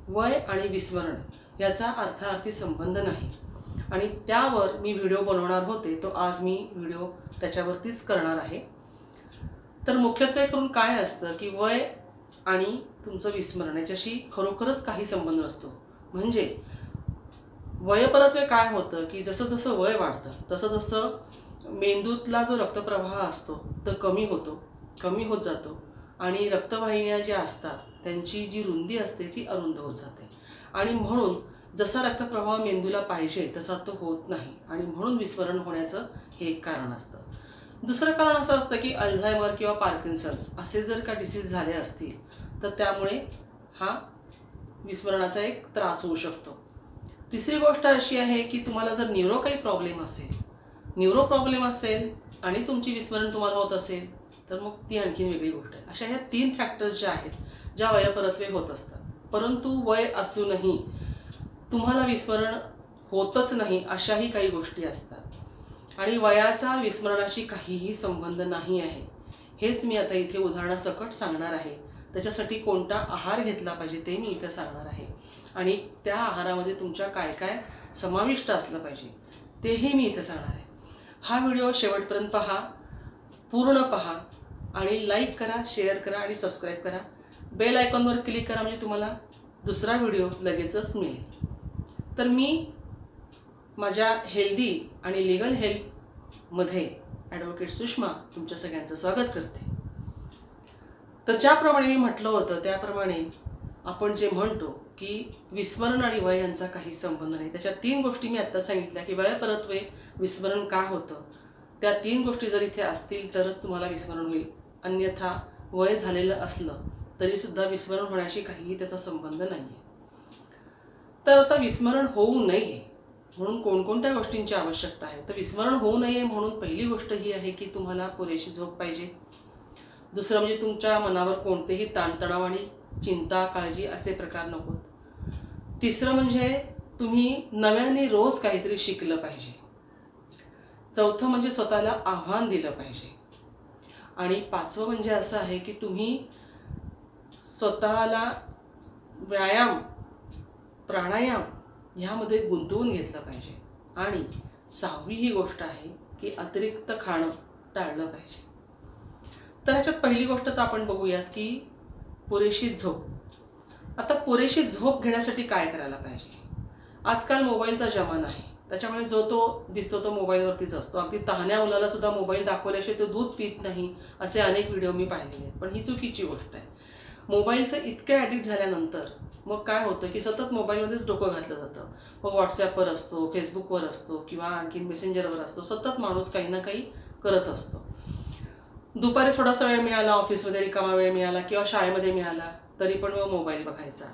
वय आणि विस्मरण याचा अर्थार्थी संबंध नाही आणि त्यावर मी व्हिडिओ बनवणार होते, तो आज मी व्हिडिओ त्याच्यावरतीच करणार आहे। तर मुख्यत्वे करून काय असतं की वय आणि तुमचं विस्मरण याच्याशी खरोखरच काही संबंध नसतो। म्हणजे वयपरत्वे काय होतं की जसं जसं वय वाढतं तसं तसं मेंदूतला जो रक्तप्रवाह असतो तो कमी होत जातो आणि रक्तवाहिन्या ज्या असतात त्यांची जी रुंदी असते ती अरुंद होत जाते आणि म्हणून जसा रक्तप्रवाह मेंदूला पाहिजे तसा तो होत नाही आणि म्हणून विस्मरण होण्याचं हे एक कारण असतं। दुसरं कारण असं असतं की अल्झायमर किंवा पार्किन्सन्स असे जर का डिसीज झाले असतील तर त्यामुळे हा विस्मरणाचा एक त्रास होऊ शकतो। तिसरी गोष्ट अशी आहे की तुम्हाला जर न्यूरो प्रॉब्लेम असेल आणि तुमची विस्मरण तुम्हाला होत असेल तर मग ती आणखीन वेगळी गोष्ट आहे। अशा ह्या 3 फॅक्टर्स ज्या आहेत ज्या वयापरत्वे होत असतात, परंतु वय असूनही तुम्हाला विस्मरण होतच नाही अशाही काही गोष्टी असतात आणि वयाचा विस्मरणाशी काहीही संबंध नाही आहे। हेच मी आता इथे उदाहरणासकट सांगणार आहे। त्याच्यासाठी कोणता आहार घेतला पाहिजे ते मी इथे सांगणार आहे आणि त्या आहारामध्ये तुमच्या काय काय समाविष्ट असलं पाहिजे तेही मी इथे सांगणार आहे। हा व्हिडिओ शेवटपर्यंत पहा, पूर्ण पहा आणि लाईक करा, शेअर करा आणि सबस्क्राईब करा। बेल आयकॉनवर क्लिक करा म्हणजे तुम्हाला दुसरा व्हिडिओ लगेचच मिळेल। तर मी माझ्या हेल्दी आणि लीगल हेल्पमध्ये ॲडव्होकेट सुषमा तुमच्या सगळ्यांचं स्वागत करते। तर ज्याप्रमाणे मी म्हटलं होतं त्याप्रमाणे आपण जे म्हणतो की विस्मरण आणि वय यांचा काही संबंध नाही, त्याच्या 3 गोष्टी मी आत्ता सांगितल्या की वयापरत्वे विस्मरण का होतं, त्या 3 गोष्टी जर इथे असतील तरच तुम्हाला विस्मरण होईल, अन्यथा वय झालेलं असलं तरीसुद्धा विस्मरण होण्याशी काहीही त्याचा संबंध नाही आहे। तर आता विस्मरण होऊ नये म्हणून कोणकोणत्या गोष्टींची आवश्यकता आहे, तर विस्मरण होऊ नये म्हणून पहिली गोष्ट ही आहे की तुम्हाला पुरेशी झोप पाहिजे। दुसरं म्हणजे तुमच्या मनावर कोणतेही ताणतणाव आणि चिंता काळजी असे प्रकार नकोत। तिसरं म्हणजे तुम्ही नव्याने रोज काहीतरी शिकलं पाहिजे। चौथं म्हणजे स्वतःला आव्हान दिलं पाहिजे आणि 5वं म्हणजे असं आहे की तुम्ही स्वतःला व्यायाम प्राणायाम ह्यामध्ये गुंतवून घेतलं पाहिजे आणि 6वी ही गोष्ट आहे की अतिरिक्त खाणं टाळलं पाहिजे। तर ह्याच्यात पहिली गोष्ट तर आपण बघूयात की पुरेशी झोप। आता पुरेशी झोप घेण्यासाठी काय करायला पाहिजे? आजकाल मोबाईलचा जमाना आहे, त्याच्यामुळे जो तो दिसतो तो मोबाईलवरतीच असतो। अगदी तहान्या मुलाला सुद्धा मोबाईल दाखवल्याशिवाय तो दूध पित नाही असे अनेक व्हिडिओ मी पाहिलेले आहेत, पण ही चुकीची गोष्ट आहे। मोबाईलचं इतके ॲडिक्ट झाल्यानंतर मग काय होतं की सतत मोबाईलमध्येच डोकं घातलं जातं। मग व्हॉट्सॲपवर असतो, फेसबुकवर असतो किंवा आणखीन मेसेंजरवर असतो, सतत माणूस काही ना काही करत असतो। दुपारी थोडासा वेळ मिळाला, ऑफिसमध्ये रिकामा वेळ मिळाला किंवा शाळेमध्ये मिळाला तरी पण मग मोबाईल बघायचा।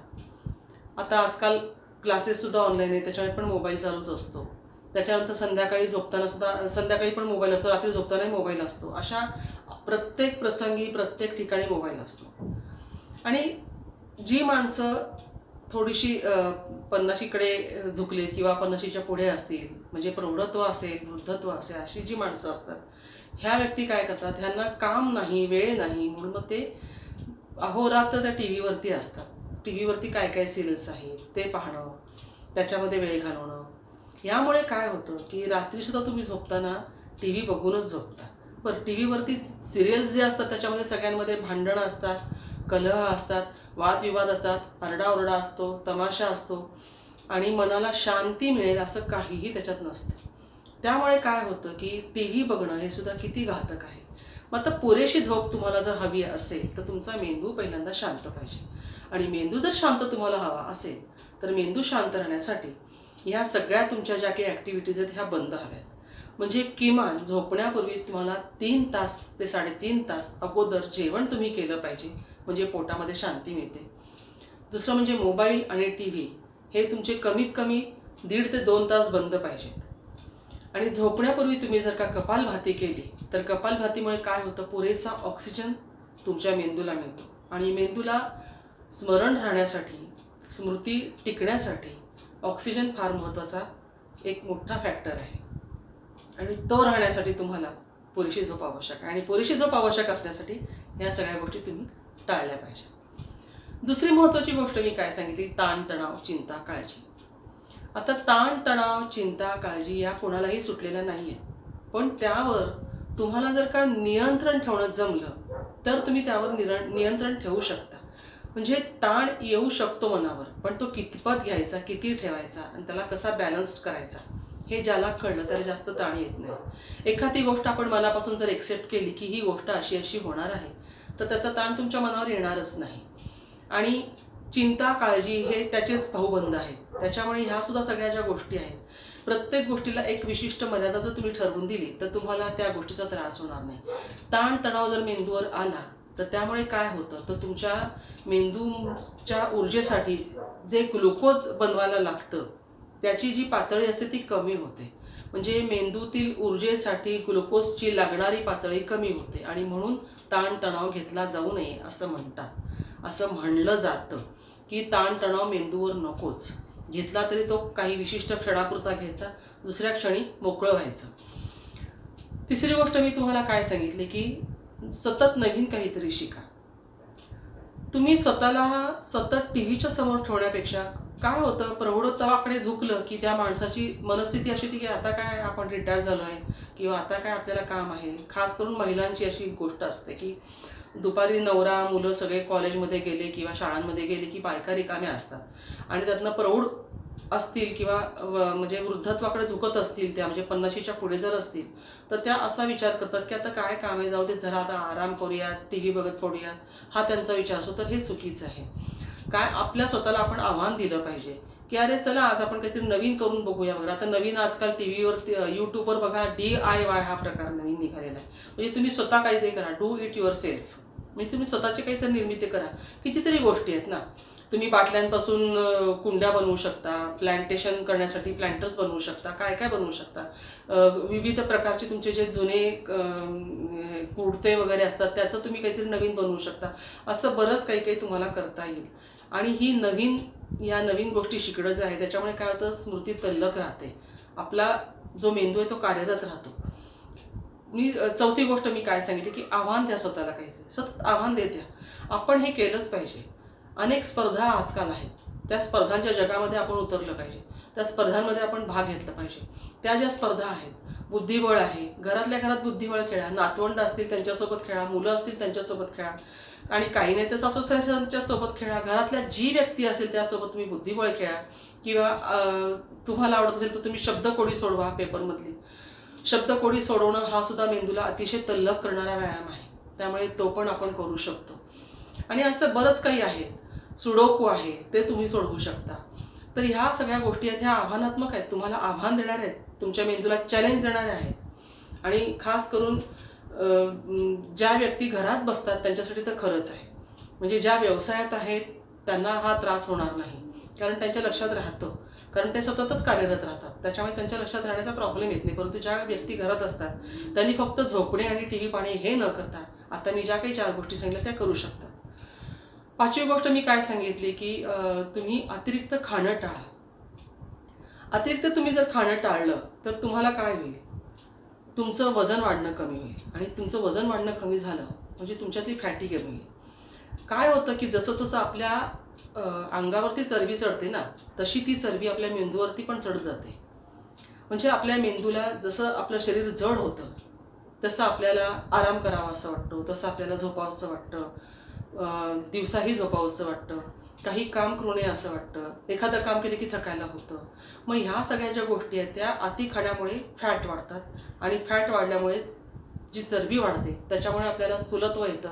आता आजकाल क्लासेससुद्धा ऑनलाईन आहे, त्याच्यामुळे पण मोबाईल चालूच असतो। त्याच्यानंतर संध्याकाळी पण मोबाईल असतो, रात्री झोपतानाही मोबाईल असतो। अशा प्रत्येक प्रसंगी प्रत्येक ठिकाणी मोबाईल असतो आणि जी माणसं थोडीशी 50शीकडे झुकलेत किंवा 50शीच्या पुढे असतील, म्हणजे प्रौढत्व असेल वृद्धत्व असेल अशी जी माणसं असतात, ह्या व्यक्ती काय करतात, ह्यांना काम नाही वेळ नाही म्हणून मग ते अहोरात्र त्या टी व्हीवरती असतात। टी व्हीवरती काय काय सिरियल्स आहेत ते पाहणं, त्याच्यामध्ये वेळ घालवणं, यामुळे काय होतं की रात्रीसुद्धा तुम्ही झोपताना टी व्ही बघूनच झोपता। बरं, टी व्हीवरती सिरियल्स जे असतात त्याच्यामध्ये सगळ्यांमध्ये भांडणं असतात, कलह असतात, वादविवाद असतात, आरडाओरडा असतो, तमाशा असतो आणि मनाला शांती मिळेल असं काहीही त्याच्यात नसतं। त्यामुळे काय होतं की टी व्ही बघणं हे सुद्धा किती घातक आहे। मग आता पुरेशी झोप तुम्हाला जर हवी असेल तर तुमचा मेंदू पहिल्यांदा शांत पाहिजे आणि मेंदू जर शांत तुम्हाला हवा असेल तर मेंदू शांत राहण्यासाठी ह्या सगळ्या तुमच्या ज्या काही ॲक्टिव्हिटीज आहेत ह्या बंद हव्यात। म्हणजे किमान झोपण्यापूर्वी तुम्हाला 3 तास ते 3.5 तास अगोदर जेवण तुम्ही केलं पाहिजे, म्हणजे पोटामध्ये शांती मिळते। दुसरं म्हणजे मोबाईल आणि टी व्ही हे तुमचे कमीत कमी 1.5 ते 2 तास बंद पाहिजेत आणि झोपण्यापूर्वी तुम्ही जर का कपालभाती केली तर कपालभातीमुळे काय होतं, पुरेसा ऑक्सिजन तुमच्या मेंदूला मिळतो आणि मेंदूला स्मरण राहण्यासाठी, स्मृती टिकण्यासाठी ऑक्सिजन फार महत्त्वाचा एक मोठा फॅक्टर आहे आणि तो राहण्यासाठी तुम्हाला पुरेशी झोप आवश्यक आहे आणि पुरेशी झोप आवश्यक असण्यासाठी ह्या सगळ्या गोष्टी तुम्ही टाळल्या पाहिजेत। दुसरी महत्त्वाची गोष्ट मी काय सांगितली, ताणतणाव, चिंता, काळजी. आता ताणतणाव, चिंता, काळजी या कोणालाही सुटलेल्या नाही आहेत, पण त्यावर तुम्हाला जर का नियंत्रण ठेवणं जमलं तर तुम्ही त्यावर नियंत्रण ठेवू शकता. म्हणजे ताण येऊ शकतो मनावर, पण तो कितपत घ्यायचा, किती ठेवायचा आणि त्याला कसा बॅलन्स करायचा हे ज्याला कळलं त्याला जास्त ताण येत नाही. एखादी गोष्ट आपण मनापासून जर एक्सेप्ट केली की ही गोष्ट अशी अशी होणार आहे, तर त्याचा ताण तुमच्या मनावर येणारच नाही. आणि चिंता, काळजी हे त्याचेच भाऊबंद आहेत. त्याच्यामुळे ह्या सुद्धा सगळ्या ज्या गोष्टी आहेत, प्रत्येक गोष्टीला एक विशिष्ट मर्यादा जर तुम्ही ठरवून दिली तर तुम्हाला त्या गोष्टीचा त्रास होणार नाही. ताणतणाव जर मेंदूवर आला तर त्यामुळे काय होतं, तर तुमच्या मेंदूच्या ऊर्जेसाठी जे ग्लुकोज बनवायला लागतं त्याची जी पातळी असते ती कमी होते. म्हणजे मेंदूतील ऊर्जेसाठी ग्लुकोजची लागणारी पातळी कमी होते आणि म्हणून ताणतणाव घेतला जाऊ नये असं म्हणतात. असं म्हणलं जातं की ताणतणाव मेंदूवर नकोच, घेतला तरी तो काही विशिष्ट क्षणापुरता घ्यायचा, दुसऱ्या क्षणी मोकळं व्हायचं. तिसरी गोष्ट मी तुम्हाला काय सांगितली की सतत नवीन काहीतरी शिका. तुम्ही स्वतःला सतत टी व्हीच्या समोर ठेवण्यापेक्षा काय होतं, प्रौढत्वाकडे झुकलं की त्या माणसाची मनस्थिती अशी होती की आता काय आपण रिटायर झालो आहे किंवा आता काय आपल्याला काम आहे. खास करून महिलांची अशी गोष्ट असते की दुपारी नवरा मुलं सगळे कॉलेजमध्ये गेले किंवा शाळांमध्ये गेले की बायका रिकाम्या असतात आणि त्यातनं प्रौढ असतील किंवा म्हणजे वृद्धत्वाकडे झुकत असतील, त्या म्हणजे 50च्या पुढे जर असतील तर त्या असा विचार करतात की आता काय काम आहे, जाऊ दे जरा आता आराम करूयात, टी व्ही बघत पडूयात, हा त्यांचा विचार असतो. तर हे चुकीचं आहे. काय आपल्या स्वतःला आपण आव्हान दिलं पाहिजे की अरे चला आज आपण काहीतरी नवीन करून बघूया. बघा आता नवीन आजकाल टी व्हीवर यूट्यूबवर बघा DIY हा प्रकार नवीन निघालेला आहे. म्हणजे तुम्ही स्वतः काहीतरी करा, डू इट युअर सेल्फ. म्हणजे तुम्ही स्वतःची काहीतरी निर्मिती करा. कितीतरी गोष्टी आहेत ना. तुम्ही बाटल्यांपासून कुंड्या बनवू शकता, प्लांटेशन करण्यासाठी प्लांटर्स बनवू शकता, काय काय बनवू शकता. विविध प्रकारचे तुमचे जे जुने कुडते वगैरे असतात त्याचं तुम्ही काहीतरी नवीन बनवू शकता. असं बरंच काही काही तुम्हाला करता येईल. आणि ही नवीन गोष्टी शिकणं जे आहे त्याच्यामुळे काय होतं, स्मृती तल्लक राहते, आपला जो मेंदू आहे तो कार्यरत राहतो. चौथी गोष्ट मी काय सांगितली की आव्हान द्या स्वतःला, काहीतरी सतत आव्हान देत द्या. आपण हे केलंच पाहिजे. अनेक स्पर्धा आजकाल आहेत, त्या स्पर्धांच्या जगामध्ये आपण उतरलं पाहिजे, त्या स्पर्धांमध्ये आपण भाग घेतला पाहिजे. त्या ज्या स्पर्धा आहेत, बुद्धिबळ आहे, घरातल्या घरात बुद्धिबळ खेळा, नातवंड असतील त्यांच्यासोबत खेळा, मुलं असतील त्यांच्यासोबत खेळा, आणि काही नाही तर सासू सासऱ्यांच्या सोबत खेळा. घरातल्या जी व्यक्ती असेल त्यासोबत तुम्ही बुद्धिबळ खेळा किंवा तुम्हाला आवडत असेल तर तुम्ही शब्दकोडी सोडवा. पेपरमधली शब्दकोडी सोडवणं हा सुद्धा मेंदूला अतिशय तल्लख करणारा व्यायाम आहे, त्यामुळे तो पण आपण करू शकतो. आणि असं बरंच काही आहे, सुडोकू आहे, ते तुम्ही सोडवू शकता. तर ह्या सगळ्या गोष्टी आहेत, ह्या आव्हानात्मक आहेत, तुम्हाला आव्हान देणारे आहेत, तुमच्या मेंदूला चॅलेंज देणारे आहेत. आणि खास करून ज्या व्यक्ती घरात बसतात त्यांच्यासाठी तर खरंच आहे. म्हणजे ज्या व्यवसायात आहेत त्यांना हा त्रास होणार नाही, कारण त्यांच्या लक्षात राहतं, कारण ते सततच कार्यरत राहतात, त्याच्यामुळे त्यांच्या लक्षात राहण्याचा प्रॉब्लेम येत नाही. परंतु ज्या व्यक्ती घरात असतात त्यांनी फक्त झोपणे आणि टी व्ही पाहणे हे न करता आता मी ज्या काही 4 गोष्टी सांगितल्या त्या करू शकतात. 5वी गोष्ट मी काय सांगितली की तुम्ही अतिरिक्त खाणं टाळा. अतिरिक्त तुम्ही जर खाणं टाळलं तर तुम्हाला काय होईल, तुमचं वजन वाढणं कमी होईल. आणि तुमचं वजन वाढणं कमी झालं म्हणजे तुमच्यातली फॅटी कमी होईल. काय होतं की जसं जसं आपल्या अंगावरती चरबी चढते ना, तशी ती चरबी आपल्या मेंदूवरती पण चढत जाते. म्हणजे आपल्या मेंदूला जसं आपलं शरीर जड होतं तसं आपल्याला आराम करावा असं वाटतं, तसं आपल्याला झोपावंसं वाटतं, दिवसाही झोपावंसं वाटतं, काही काम करू नये असं वाटतं, एखादं काम केलं की थकायला होतं. मग ह्या सगळ्या ज्या गोष्टी आहेत त्या अति खाण्यामुळे फॅट वाढतात आणि फॅट वाढल्यामुळे जी चरबी वाढते त्याच्यामुळे आपल्याला स्थूलत्व येतं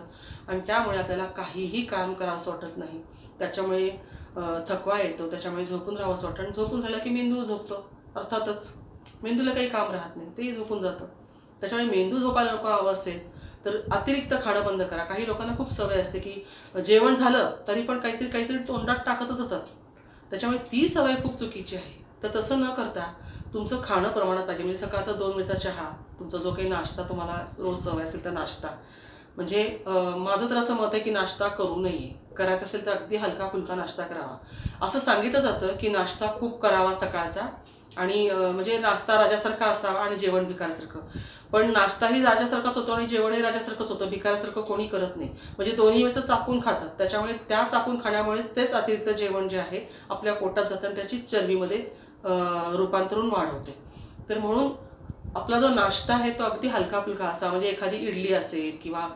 आणि त्यामुळे आपल्याला काहीही काम करावंसं वाटत नाही. त्याच्यामुळे थकवा येतो, त्याच्यामुळे झोपून राहावंसं वाटतं आणि झोपून राहिलं की मेंदू झोपतो. अर्थातच मेंदूला काही काम राहत नाही, तेही झोपून जातं. त्याच्यामुळे मेंदू झोपायला नको हवं असेल तर अतिरिक्त खाणं बंद करा. काही लोकांना खूप सवय असते की जेवण झालं तरी पण काहीतरी काहीतरी तोंडात टाकतच होतात, त्याच्यामुळे ती सवय खूप चुकीची आहे. तर तसं न करता तुमचं खाणं प्रमाणात पाहिजे. म्हणजे सकाळचा 2 वेळचा चहा, तुमचा जो काही नाश्ता तुम्हाला रोज सवय असेल तर नाश्ता. म्हणजे माझं तर असं मत आहे की नाश्ता करू नये, करायचा असेल तर अगदी हलका फुलका नाश्ता करावा. असं सांगितलं जातं की नाश्ता खूप करावा सकाळचा आणि म्हणजे नाश्ता राजासारखा असावा आणि जेवण भिकाऱ्यासारखं. पण नाश्ताही राजासारखाच होतो आणि जेवणही राजासारखंच होतं, भिकाऱ्यासारखं कोणी करत नाही. म्हणजे दोन्ही वेळेस चापून खातात, त्याच्यामुळे त्या चापून खाण्यामुळेच तेच अतिरिक्त जेवण जे आहे आपल्या पोटात जातं आणि त्याची चरबीमध्ये रूपांतरून वाढ होते. तर म्हणून आपला जो नाश्ता आहे तो अगदी हलका फुलका असा, म्हणजे एखादी इडली असेल किंवा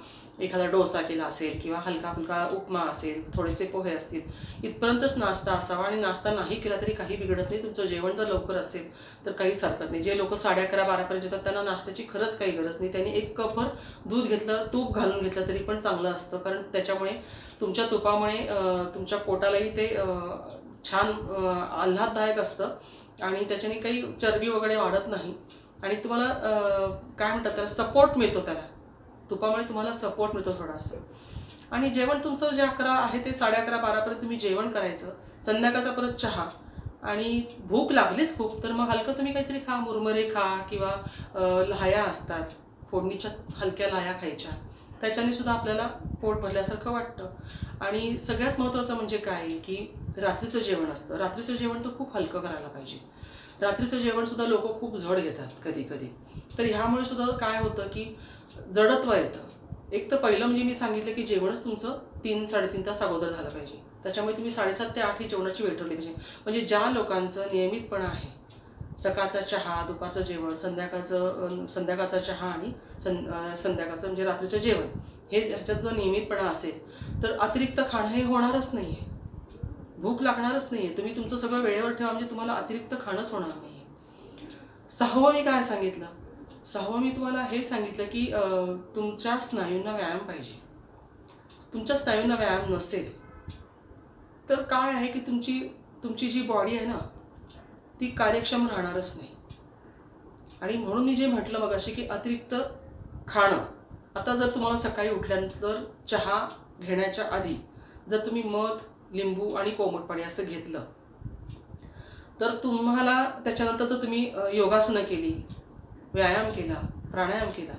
एखादा डोसा केला असेल किंवा हलका फुलका उपमा असेल, थोडेसे पोहे असतील, इथपर्यंतच नाश्ता असावा. आणि नाश्ता नाही केला तरी काही बिघडत नाही. तुमचं जेवण जर लवकर असेल तर काहीच हरकत नाही. जे लोक 11:30-12पर्यंत येतात त्यांना नाश्त्याची खरंच काही गरज नाही. त्यांनी 1 कपभर दूध घेतलं, तूप घालून घेतलं तरी पण चांगलं असतं, कारण त्याच्यामुळे तुमच्या तुपामुळे तुमच्या पोटालाही ते छान आल्हाददायक असतं आणि त्याच्याने काही चरबी वगैरे वाढत नाही आणि तुम्हाला काय म्हणतात त्याला, सपोर्ट मिळतो. त्याला तुपामुळे तुम्हाला सपोर्ट मिळतो थोडासा. आणि जेवण तुमचं जे 11 आहे ते 11:30-12पर्यंत तुम्ही जेवण करायचं. संध्याकाळचा परत चहा. आणि भूक लागलीच खूप तर मग हलकं तुम्ही काहीतरी खा, मुरमुरे खा किंवा लाह्या असतात, फोडणीच्या हलक्या लाह्या खायच्या. त्याच्याने सुद्धा आपल्याला पोट भरल्यासारखं वाटतं. आणि सगळ्यात महत्त्वाचं म्हणजे काय की रात्रीचं जेवण असतं. रात्रीचं जेवण तर खूप हलकं करायला पाहिजे. रात्रीचं जेवणसुद्धा लोक खूप जड घेतात कधी कधी. तर ह्यामुळे सुद्धा काय होतं की जडत्व येतं. एक तर पहिलं म्हणजे मी सांगितलं की जेवणच तुमचं 3-3.5 तास अगोदर झालं पाहिजे. त्याच्यामुळे तुम्ही 7:30 ते 8 ही जेवणाची वेळ ठेवली पाहिजे. म्हणजे ज्या लोकांचं नियमितपणा आहे, सकाळचा चहा, दुपारचं जेवण, संध्याकाळचा चहा आणि संध्याकाळचं म्हणजे रात्रीचं जेवण, हे ह्याच्यात जर नियमितपणा असेल तर अतिरिक्त खाणं हे होणारच नाही आहे, भूक लागणारच नाही आहे. तुम्ही तुमचं सगळं वेळेवर ठेवा म्हणजे तुम्हाला अतिरिक्त खाणंच होणार नाही आहे. 6वं मी काय सांगितलं? 6वं मी तुम्हाला हे सांगितलं की तुमच्या स्नायूंना व्यायाम पाहिजे. तुमच्या स्नायूंना व्यायाम नसेल तर काय आहे की तुमची जी बॉडी आहे ना ती कार्यक्षम राहणारच नाही. आणि म्हणून मी जे म्हटलं मगाशी की अतिरिक्त खाणं. आता जर तुम्हाला सकाळी उठल्यानंतर चहा घेण्याच्या आधी जर तुम्ही मध, लिंबू आणि कोमट पाणी असं घेतलं तर तुम्हाला त्याच्यानंतर जर तुम्ही योगासनं केली, व्यायाम केला, प्राणायाम केला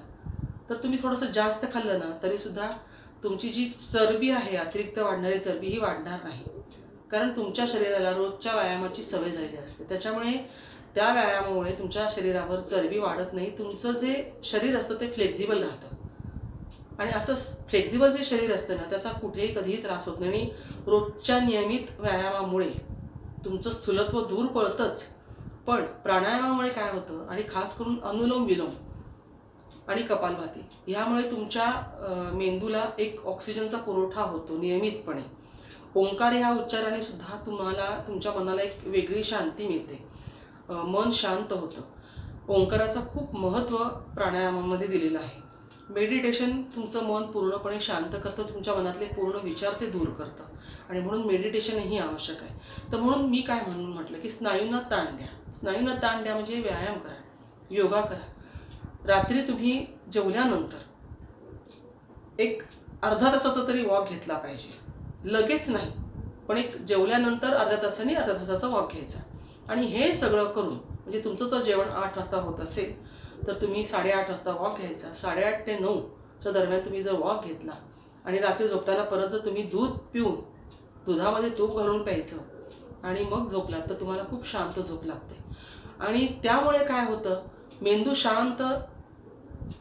तर तुम्ही थोडंसं जास्त खाल्लं ना तरीसुद्धा तुमची जी चरबी आहे, अतिरिक्त वाढणारी चरबी, ही वाढणार नाही. कारण तुमच्या शरीराला रोजच्या व्यायामाची सवय झालेली असते. त्याच्यामुळे त्या व्यायामामुळे तुमच्या शरीरावर चरबी वाढत नाही. तुमचं जे शरीर असतं ते फ्लेक्झिबल राहतं. आणि असं फ्लेक्झिबल जे शरीर असतं ना त्याचा कुठेही कधीही त्रास होत नाही. आणि रोजच्या नियमित व्यायामामुळे तुमचं स्थूलत्व दूर पळतंच, पण प्राणायामामुळे काय होतं, आणि खास करून अनुलोम विलोम आणि कपालभाती, ह्यामुळे तुमच्या मेंदूला एक ऑक्सिजनचा पुरवठा होतो नियमितपणे. ओंकार ह्या उच्चाराने सुद्धा तुम्हाला तुमच्या मनाला एक वेगळी शांती मिळते, मन शांत होतं. ओंकाराचं खूप महत्त्व प्राणायामामध्ये दिलेलं आहे. मेडिटेशन तुमचं मन पूर्णपणे शांत करतं, तुमच्या मनातले पूर्ण विचार ते दूर करतं, आणि म्हणून मेडिटेशनही आवश्यक आहे. तर म्हणून मी काय म्हणून म्हटलं की स्नायूंना ताण द्या. स्नायूंना ताण द्या म्हणजे व्यायाम करा, योगा करा. रात्री तुम्ही जेवल्यानंतर एक अर्धा तासाचा तरी वॉक घेतला पाहिजे. लगेच नाही, पण एक जेवल्यानंतर अर्ध्या तासाचा वॉक घ्यायचा. आणि हे सगळं करून म्हणजे तुमचं जर जेवण 8 वाजता होत असेल तर तुम्ही 8:30 वाजता वॉक घ्यायचा. 8:30 ते 9च्या दरम्यान तुम्ही जर वॉक घेतला आणि रात्री झोपताना परत जर तुम्ही दूध पिऊन दुधामध्ये तूप घालून प्यायचं आणि मग झोपलात तर तुम्हाला खूप शांत झोप लागते. आणि त्यामुळे काय होतं, मेंदू शांत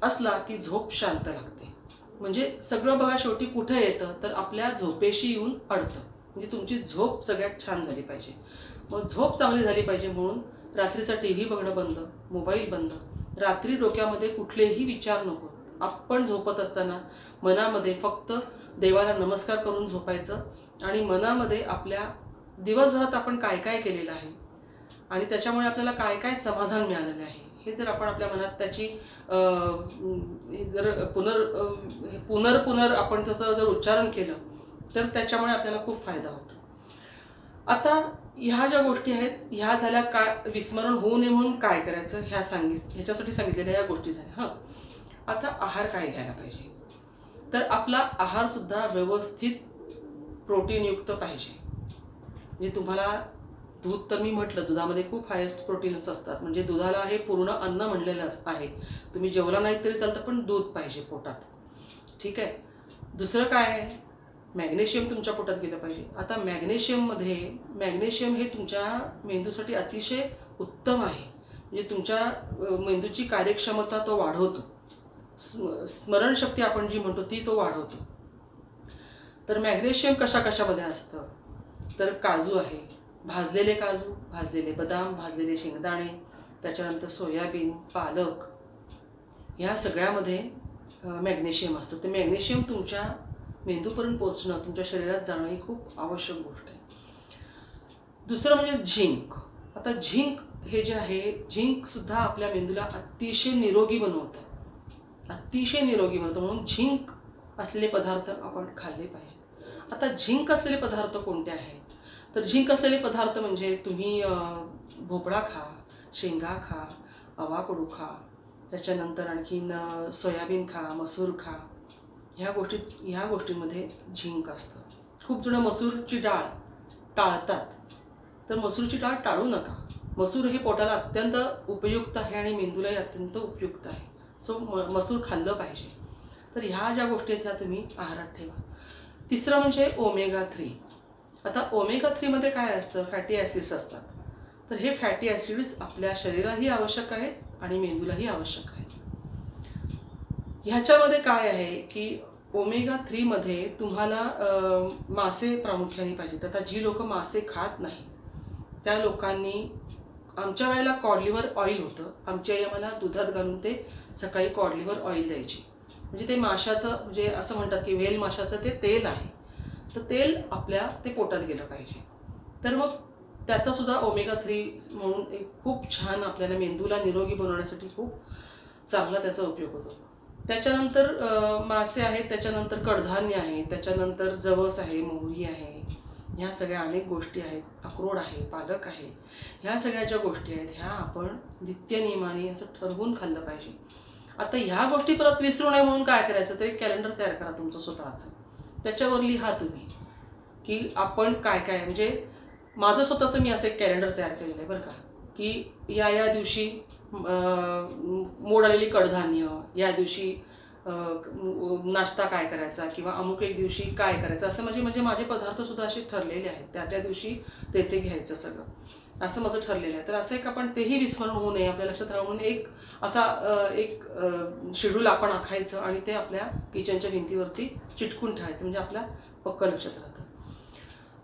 असला की झोप शांत लागते. म्हणजे सगळं बघा शेवटी कुठं येतं तर आपल्या झोपेशी येऊन अडतं. म्हणजे तुमची झोप सगळ्यात छान झाली पाहिजे. मग झोप चांगली झाली पाहिजे म्हणून रात्रीचा TV बघणं बंद, मोबाईल बंद. रात्री डोक्यामध्ये कुठलेही विचार नको. आपण झोपत असताना मनामध्ये फक्त देवाला नमस्कार करून झोपायचं आणि मनामध्ये आपल्या दिवसभरात आपण काय काय केलेलं आहे आणि त्याच्यामुळे आपल्याला काय काय समाधान मिळालेलं आहे हे जर आपण आपल्या मनात त्याची जर पुनर आपण तसं जर उच्चारण केलं तर त्याच्यामुळे आपल्याला खूप फायदा होतो. आता ह्या ज्या गोष्टी आहेत ह्या झाल्या, काय विस्मरण होऊ नये म्हणून काय करायचं ह्याच्यासाठी सांगितलेल्या या गोष्टी झाल्या. आता आहार काय घ्यायला पाहिजे, तर आपला आहारसुद्धा व्यवस्थित प्रोटीनयुक्त पाहिजे. म्हणजे तुम्हाला दूध तर मी म्हटलं दुधामध्ये खूप हायेस्ट प्रोटीन्स असतात. म्हणजे दुधाला हे पूर्ण अन्न म्हणलेलं आहे. तुम्ही जेवला नाही तरी चालतं पण दूध पाहिजे पोटात. ठीक आहे. दुसरं काय आहे, मॅग्नेशियम तुमच्या पोटात गेलं पाहिजे. आता मॅग्नेशियम हे तुमच्या मेंदूसाठी अतिशय उत्तम आहे. म्हणजे तुमच्या मेंदूची कार्यक्षमता तो वाढवतो. स्मरणशक्ती आपण जी म्हणतो ती तो वाढवतो. तर मॅग्नेशियम कशामध्ये असतं, तर काजू आहे, भाजलेले काजू, भाजलेले बदाम, भाजलेले शेंगदाणे, त्याच्यानंतर सोयाबीन, पालक, ह्या सगळ्यामध्ये मॅग्नेशियम असतं. तर मॅग्नेशियम तुमच्या मेंदूपर्यंत पोचणं, तुमच्या शरीरात जाणं ही खूप आवश्यक गोष्ट आहे. दुसरं म्हणजे झिंक. आता झिंक हे जे आहे, झिंकसुद्धा आपल्या मेंदूला अतिशय निरोगी बनवतं, अतिशय निरोगी बनवतं. म्हणून झिंक असलेले पदार्थ आपण खाल्ले पाहिजेत. आता झिंक असलेले पदार्थ कोणते आहेत, तर झिंक असलेले पदार्थ म्हणजे तुम्ही भोपळा खा, शेंगा खा, आवाकडू खा, त्याच्यानंतर आणखीन सोयाबीन खा, मसूर खा. ह्या गोष्टींमध्ये झिंक असतं. खूप जण मसूरची डाळ टाळतात, तर मसूरची डाळ टाळू नका. मसूर हे पोटाला अत्यंत उपयुक्त आहे आणि मेंदूलाही अत्यंत उपयुक्त आहे. सो मसूर खाल्लं पाहिजे. तर ह्या ज्या गोष्टी आहेत ह्या तुम्ही आहारात ठेवा. तिसरं म्हणजे ओमेगा 3. आता ओमेगा 3मध्ये काय असतं, फॅटी ॲसिड्स असतात. तर हे फॅटी ॲसिड्स आपल्या शरीरालाही आवश्यक आहेत आणि मेंदूलाही आवश्यक आहेत. ह्याच्यामध्ये काय आहे की ओमेगा 3मध्ये तुम्हाला मासे प्रामुख्याने पाहिजेत. आता जी लोक मासे खात नाहीत त्या लोकांनी, आमच्या वेळेला कॉड लिव्हर ऑइल होतं. आमची आई आम्हाला दुधात घालून ते सकाळी कॉड लिव्हर ऑइल द्यायची. म्हणजे ते माशाचं, म्हणजे असं म्हणतात की व्हेल माशाचं ते तेल आहे. तर तेल आपल्या ते पोटात गेलं पाहिजे. तर मग त्याचासुद्धा ओमेगा 3 म्हणून एक खूप छान आपल्याला मेंदूला निरोगी बनवण्यासाठी खूप चांगला त्याचा उपयोग होतो. त्याच्यानंतर मासे आहेत, त्याच्यानंतर कडधान्य आहे, त्याच्यानंतर जवस आहे, मोहरी आहे, ह्या सगळ्या अनेक गोष्टी आहेत. अक्रोड आहे, पालक आहे. ह्या सगळ्या ज्या गोष्टी आहेत ह्या आपण नित्यनियमाने असं ठरवून खाल्लं पाहिजे. आता ह्या गोष्टी परत विसरू नये म्हणून काय करायचं, तर एक कॅलेंडर तयार करा तुमचं स्वतःचं. त्याच्यावर लिहा तुम्ही की आपण काय काय, म्हणजे माझं स्वतःचं मी असं एक कॅलेंडर तयार केलेलं आहे बरं का, की या दिवशी मोड आलेली कडधान्य, या दिवशी नाश्ता काय करायचा किंवा अमुक एक दिवशी काय करायचं, असं म्हणजे माझे पदार्थसुद्धा असे ठरलेले आहेत. त्या दिवशी ते घ्यायचं सगळं असं माझं ठरलेलं आहे. तर असं एक आपण तेही विस्मरण होऊ नये, आपल्या लक्षात राहू म्हणून एक असा एक शेड्यूल आपण आखायचं आणि ते आपल्या किचनच्या भिंतीवरती चिटकून ठेवायचं, म्हणजे आपल्या पक्क लक्षात राहतं.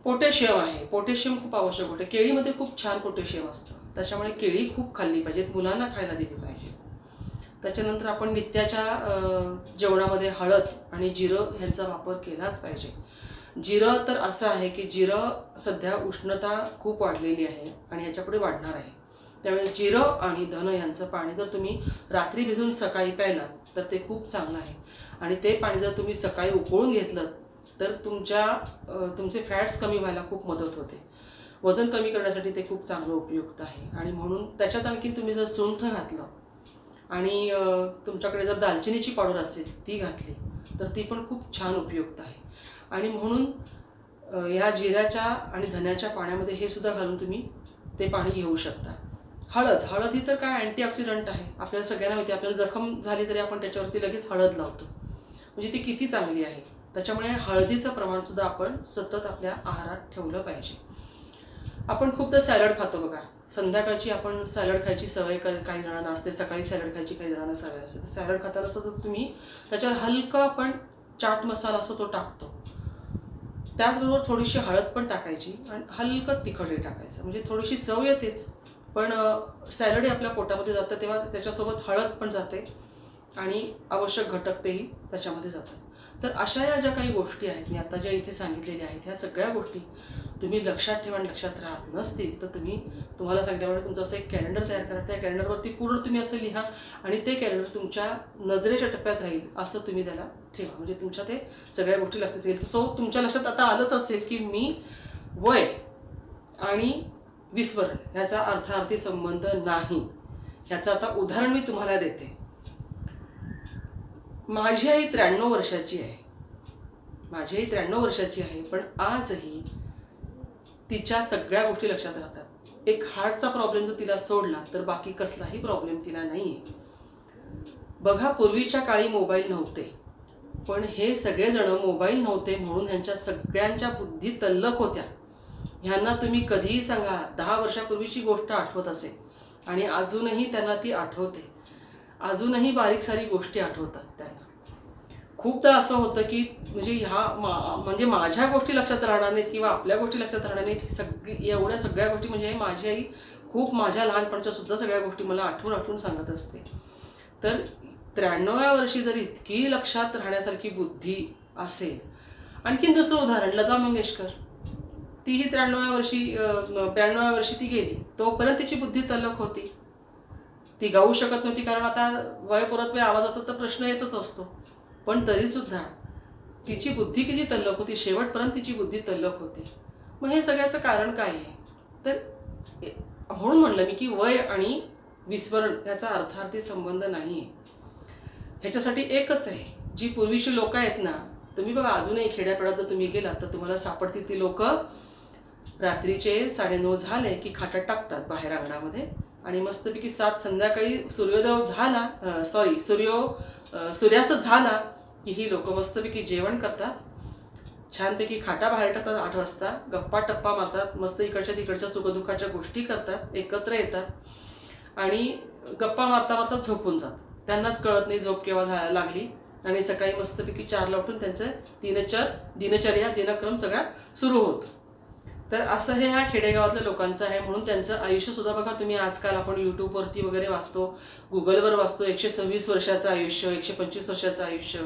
पोटॅशियम आहे, पोटॅशियम खूप आवश्यक होते. केळीमध्ये खूप छान पोटॅशियम असतं, त्याच्यामुळे केळी खूप खाल्ली पाहिजेत, मुलांना खायला दिली पाहिजेत. त्याच्यानंतर आपण नित्याच्या जेवणामध्ये हळद आणि जिरं ह्यांचा वापर केलाच पाहिजे. जिरं तर असं आहे की जिरं सध्या उष्णता खूप वाढलेली आहे आणि ह्याच्यापुढे वाढणार आहे. त्यामुळे जिरं आणि धन यांचं पाणी जर तुम्ही रात्री भिजवून सकाळी प्यायलात तर ते खूप चांगलं आहे. आणि ते पाणी जर तुम्ही सकाळी उकळून घेतलं तर तुमचे फॅट्स कमी व्हायला खूप मदत होते. वजन कमी करण्यासाठी ते खूप चांगलं उपयुक्त आहे. आणि म्हणून त्याच्यात आणखी तुम्ही जर सुंठ घातलं आणि तुमच्याकडे जर दालचिनीची पावडर असेल ती घातली तर ती पण खूप छान उपयुक्त आहे. आणि म्हणून ह्या जिऱ्याच्या आणि धन्याच्या पाण्यामध्ये हे सुद्धा घालून तुम्ही ते पाणी घेऊ शकता. हळद ही तर काय अँटीऑक्सिडंट आहे. आपल्याला सगळ्यांना माहिती आहे, आपल्याला जखम झाली तरी आपण त्याच्यावरती लगेच हळद लावतो, म्हणजे ती किती चांगली आहे. त्याच्यामुळे हळदीचं प्रमाणसुद्धा आपण सतत आपल्या आहारात ठेवलं पाहिजे. आपण खूपदा सॅलड खातो बघा, संध्याकाळची आपण सॅलड खायची सवय काही जणांना असते, सकाळी सॅलड खायची काही जणांना सवय असते. तर सॅलड खाताना सुद्धा तुम्ही त्याच्यावर हलका आपण चाट मसाला असतो तो टाकतो, त्याचबरोबर थोडीशी हळद पण टाकायची आणि हलकं तिखटही टाकायचं, म्हणजे थोडीशी चव येतेच पण सॅलडही आपल्या पोटामध्ये जातं तेव्हा त्याच्यासोबत हळद पण जाते आणि आवश्यक घटक तेही त्याच्यामध्ये जातात. तर अशा या ज्या काही गोष्टी आहेत मी आता ज्या इथे सांगितलेल्या आहेत ह्या सगळ्या गोष्टी तुम्ही लक्षात ठेवा आणि लक्षात राहत नसतील तर तुम्हाला सांगितल्यामुळे तुमचं असं एक कॅलेंडर तयार करा. त्या कॅलेंडरवरती पूर्ण तुम्ही असं लिहा आणि ते कॅलेंडर तुमच्या नजरेच्या टप्प्यात राहील असं तुम्ही त्याला ठेवा, म्हणजे तुमच्या ते सगळ्या गोष्टी लक्षात येईल. सो तुमच्या लक्षात आता आलंच असेल की मी वय आणि विस्मरण ह्याचा अर्थार्थी संबंध नाही. ह्याचं आता उदाहरण मी तुम्हाला देते. माझी आई 93 वर्षाची आहे, माझी आई 93 वर्षाची आहे, पण आजही तिच्या सगळ्या गोष्टी लक्षात राहतात. एक हार्टचा प्रॉब्लेम जर तिला सोडला तर बाकी कसलाही प्रॉब्लेम तिला नाही आहे. बघा, पूर्वीच्या काळी मोबाईल नव्हते, पण हे सगळेजण मोबाईल नव्हते म्हणून ह्यांच्या सगळ्यांच्या बुद्धी तल्लख होत्या. ह्यांना तुम्ही कधीही सांगा 10 वर्षापूर्वीची गोष्ट आठवत असेल आणि अजूनही त्यांना ती आठवते. अजूनही बारीक सारीक गोष्टी आठवतात त्यांना. खूपदा असं होतं की म्हणजे म्हणजे माझ्या गोष्टी लक्षात राहणार नाहीत किंवा आपल्या गोष्टी लक्षात राहणार नाहीत. एवढ्या सगळ्या गोष्टी म्हणजे माझी आई खूप माझ्या लहानपणच्या सुद्धा सगळ्या गोष्टी मला आठवून आठवून सांगत असते. तर 93व्या वर्षी जर इतकी लक्षात राहण्यासारखी बुद्धी असेल. आणखीन दुसरं उदाहरण, लता मंगेशकर. तीही 93व्या वर्षी 92व्या वर्षी ती गेली. तोपर्यंत तिची बुद्धी तल्लख होती. ती गाऊ शकत नव्हती कारण आता वयपुरत्वे आवाजाचा तर प्रश्न येतच असतो. पण तरीसुद्धा तिची बुद्धी किती तल्लख होती, शेवटपर्यंत तिची बुद्धी तल्लख होती. मग हे सगळ्याचं कारण काय आहे? तर म्हणून म्हणलं मी की वय आणि विस्मरण याचा अर्थार्थी संबंध नाही आहे. ह्याच्यासाठी एकच आहे, जी पूर्वीची लोकं आहेत ना, तुम्ही बघा अजूनही खेड्यापाड्यात जर तुम्ही गेला तर तुम्हाला सापडतील ती लोकं रात्रीचे 9:30 झाले की खाटात टाकतात बाहेर अंगणामध्ये आणि मस्तपैकी 7 संध्याकाळी सूर्योदय झाला सूर्यास्त झाला की ही लोकं मस्तपैकी जेवण करतात, छानपैकी खाटा बाहेर टाकतात 8 वाजता, गप्पा टप्पा मारतात, मस्त इकडच्या तिकडच्या सुखदुःखाच्या गोष्टी करतात, एकत्र येतात आणि गप्पा मारता मारता झोपून जातात. त्यांनाच कळत नाही झोप केव्हा लागली आणि सकाळी मस्तपैकी 4ला उठून त्यांचं दिनक्रम सगळा सुरू होतो. तर असं हे ह्या खेडेगावातल्या लोकांचं आहे. म्हणून त्यांचं आयुष्यसुद्धा बघा तुम्ही आजकाल आपण यूट्यूबवरती वगैरे वाचतो, गुगलवर वाचतो, 126 वर्षाचं आयुष्य, 125 वर्षाचं आयुष्य,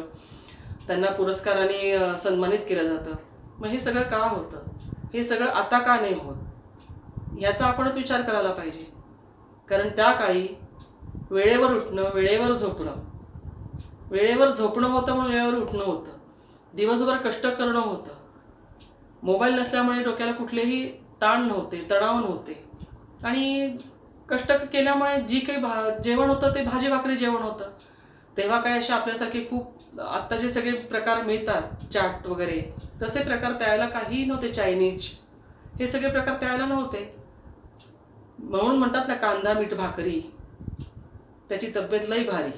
त्यांना पुरस्काराने सन्मानित केलं जातं. मग हे सगळं का होतं? हे सगळं आता का नाही होत? याचा आपणच विचार करायला पाहिजे. कारण त्या काळी वेळेवर उठणं, वेळेवर झोपणं, वेळेवर झोपणं होतं म्हणून वेळेवर उठणं होतं, दिवसभर कष्ट करणं होतं, मोबाईल नसल्यामुळे डोक्याला कुठलेही ताण नव्हते, तणाव नव्हते आणि कष्ट केल्यामुळे जी काही जेवण होतं ते भाजी भाकरी जेवण होतं. तेव्हा काय असे आपल्यासारखे खूप आत्ता जे सगळे प्रकार मिळतात चाट वगैरे तसे प्रकार त्यावेळेला काहीही नव्हते. चायनीज हे सगळे प्रकार त्यावेळेला नव्हते. म्हणून म्हणतात ना कांदा मीठ भाकरी, त्याची तब्येत लई भारी.